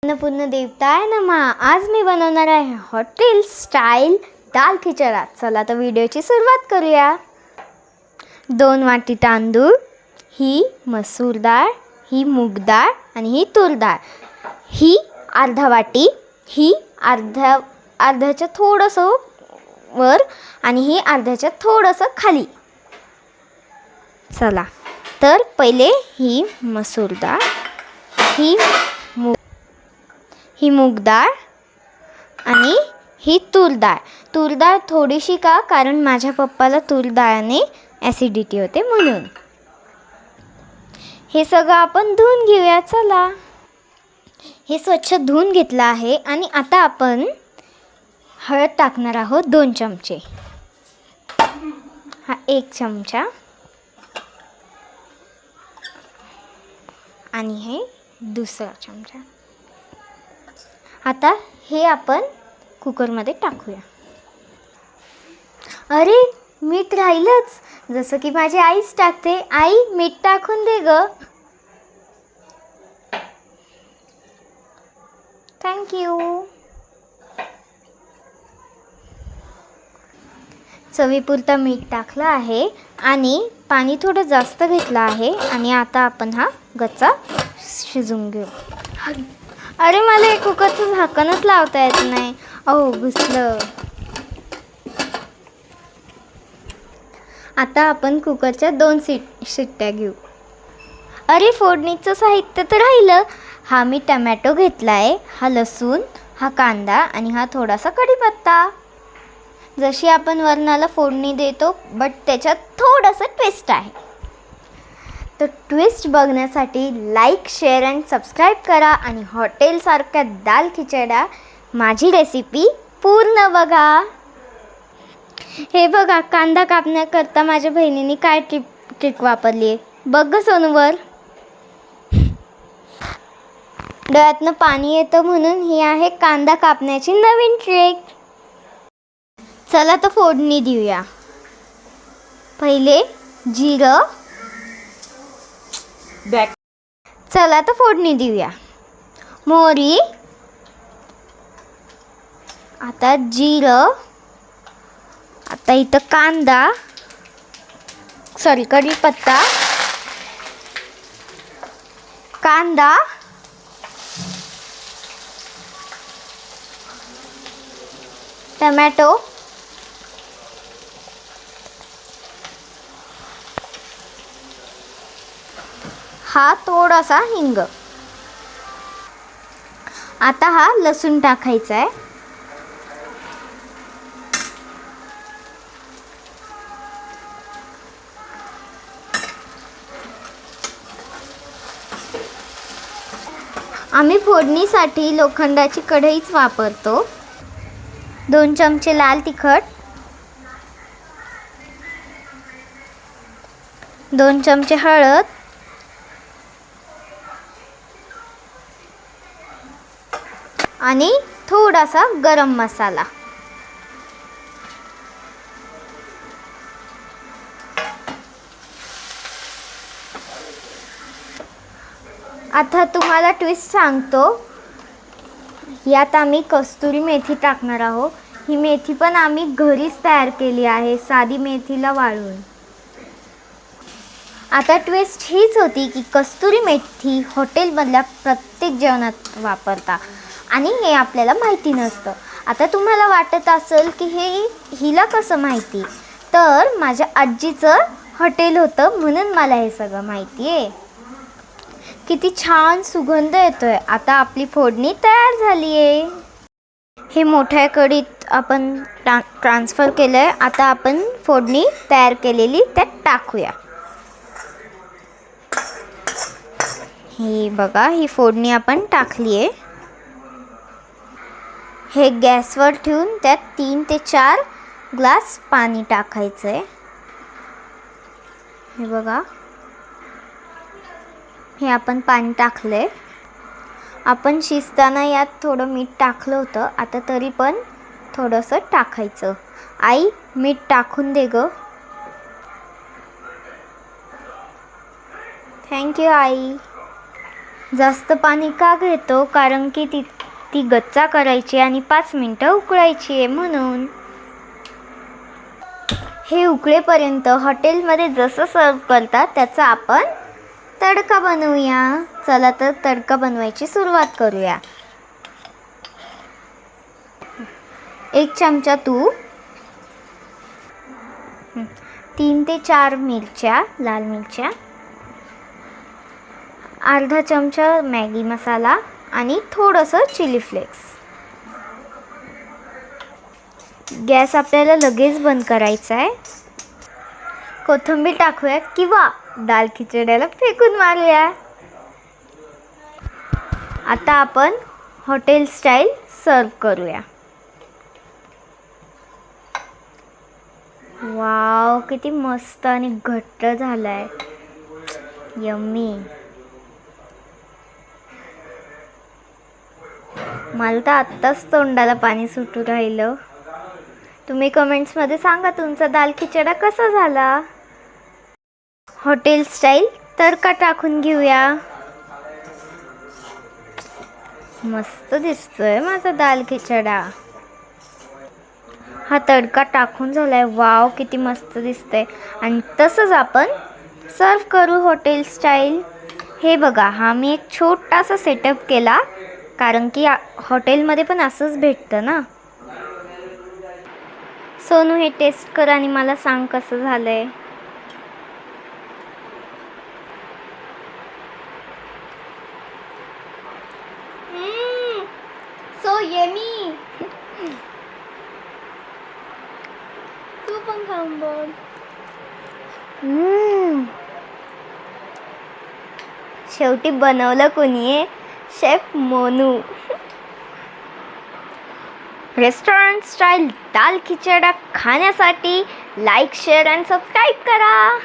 अन्नपूर्ण देवताय नमः। आज मी बनवणार आहे हॉटेल स्टाईल दाल खिचडा। चला तर व्हिडिओची सुरुवात करूया। 2 वाटी तांदूळ, ही मसूर डाळ, ही मूग डाळ आणि ही तूर डाळ, ही अर्धा वाटी, ही अर्ध्याच्या थोडंसं वर आणि ही अर्ध्याच्या थोडंसं खाली। चला तर पहिले ही मसूर डाळ, ही मूग डाळ आणि ही तूर डाळ। तूर डाळ थोडीशी का, कारण माझ्या पप्पाला तूर डाळने ॲसिडिटी होते म्हणून। हे सगळं आपण धुवून घेऊया। चला, हे स्वच्छ धुवून घेतलं आहे आणि आता आपण हळद टाकणार आहोत 2 चमचे। हा 1 चमचा आणि हे दुसरा चमचा। आता हे आपण कुकरमध्ये टाकूया। अरे मीठ राहिलंच, जसं की माझी आईच टाकते। आई मीठ टाकून दे ग। थँक्यू। चवीपुरता मीठ टाकलं आहे आणि पाणी थोडं जास्त घेतलं आहे आणि आता आपण हा गच्चा शिजवून घेऊ। अरे मला हे कुकरचं झाकणच लावता येत नाही। अहो घुसलं। आता आपण कुकरच्या 2 शिट्ट्या घेऊ। अरे फोडणीचं साहित्य तर राहिलं। हा मी टमॅटो घेतला आहे, हा लसूण, हा कांदा आणि हा थोडासा कढीपत्ता। जशी आपण वरणाला फोडणी देतो, बट त्याच्यात थोडंसं ट्विस्ट आहे। तर ट्विस्ट बघण्यासाठी लाईक, शेअर अँड सबस्क्राईब करा आणि हॉटेलसारख्या दाल खिचडा माझी रेसिपी पूर्ण बघा। हे बघा, कांदा कापण्याकरता माझ्या बहिणीने काय ट्रिक वापरली आहे बघ ग सोनूवर। डोळ्यातनं पाणी येतं म्हणून ही आहे कांदा कापण्याची नवीन ट्रिक। चला तर फोडणी देऊया। पहिले जिरं, चला तर फोडणी देऊया। मोहरी, आता जिरं, आता इथं कांदा, कढीपत्ता, कांदा, टमॅटो, हा थोडासा हिंग। आता हा लसूण टाकायचा आहे। आम्ही फोडणीसाठी लोखंडाची कढईच वापरतो। 2 चमचे लाल तिखट, 2 चमचे हळद, आणि थोडासा गरम मसाला। आता तुम्हाला ट्विस्ट सांगतो, यात आम्ही कस्तुरी मेथी टाकणार आहोत। ही मेथी पण आम्ही घरीच तयार केली आहे, साधी मेथीला वाळवून। आता ट्विस्ट हीच होती की कस्तुरी मेथी हॉटेलमधल्या प्रत्येक जेवणात वापरता आणि हे आपल्याला माहिती नसतं। आता तुम्हाला वाटत असेल की हे हिला कसं माहिती, तर माझ्या आजीचं हॉटेल होतं म्हणून मला हे सगळं माहिती आहे। किती छान सुगंध येतोय। आता आपली फोडणी तयार झाली आहे। हे मोठ्या कढईत आपण ट्रान्सफर केलं आहे। आता आपण फोडणी तयार केलेली त्यात टाकूया। ही बघा, ही फोडणी आपण टाकली आहे। हे गॅसवर ठेवून त्यात 3 ते 4 ग्लास पाणी टाकायचं आहे। हे बघा, हे आपण पाणी टाकलंय। आपण शिजताना यात थोडं मीठ टाकलं होतं, आता तरी पण थोडंसं टाकायचं। आई मीठ टाकून दे ग। थँक्यू आई। जास्त पाणी का घेतो? कारण की ती गच्चा करायची आणि 5 मिनटं उकळायची आहे म्हणून. हे उकळेपर्यंत हॉटेलमध्ये जसं सर्व करतात त्याचा आपण तडका बनवूया. चला तर तडका बनवायची सुरुवात करूया. 1 चमचा तूप, 3 ते 4 मिरच्या, लाल मिरच्या, अर्धा चमचा मॅगी मसाला आणि थोडंसं चिली फ्लेक्स. गॅस आपल्याला लगेच बंद करायचा आहे. कोथिंबीर टाकूया किंवा दाल खिचड्याला फेकून मारूया. आता आपण हॉटेल स्टाईल सर्व करूया. वाव, किती मस्त आणि घट्ट झालाय. यम्मी. मला तर आत्ताच तोंडाला पाणी सुटू राहिलं. तुम्ही कमेंट्समध्ये सांगा तुमचा दाल खिचडा कसा झाला. हॉटेल स्टाईल तडका टाकून घेऊया. मस्त दिसतोय माझा दाल खिचडा. हा तडका टाकून झालाय. वाव, किती मस्त दिसतंय. आणि तसंच आपण सर्व करू हॉटेल स्टाईल. हे बघा, हा मी एक छोटासा सेटअप केला कारण की हॉटेलमध्ये पण असंच भेटतं ना. सोनू, हे टेस्ट कर आणि मला सांग कसं झालंय. So yummy. तू पण खाऊन बघ. शेवटी बनवलं कोणी आहे? शेफ मोनू. रेस्टॉरंट स्टाईल दाल खिचडा खाण्यासाठी लाईक, शेअर आणि सबस्क्राईब करा.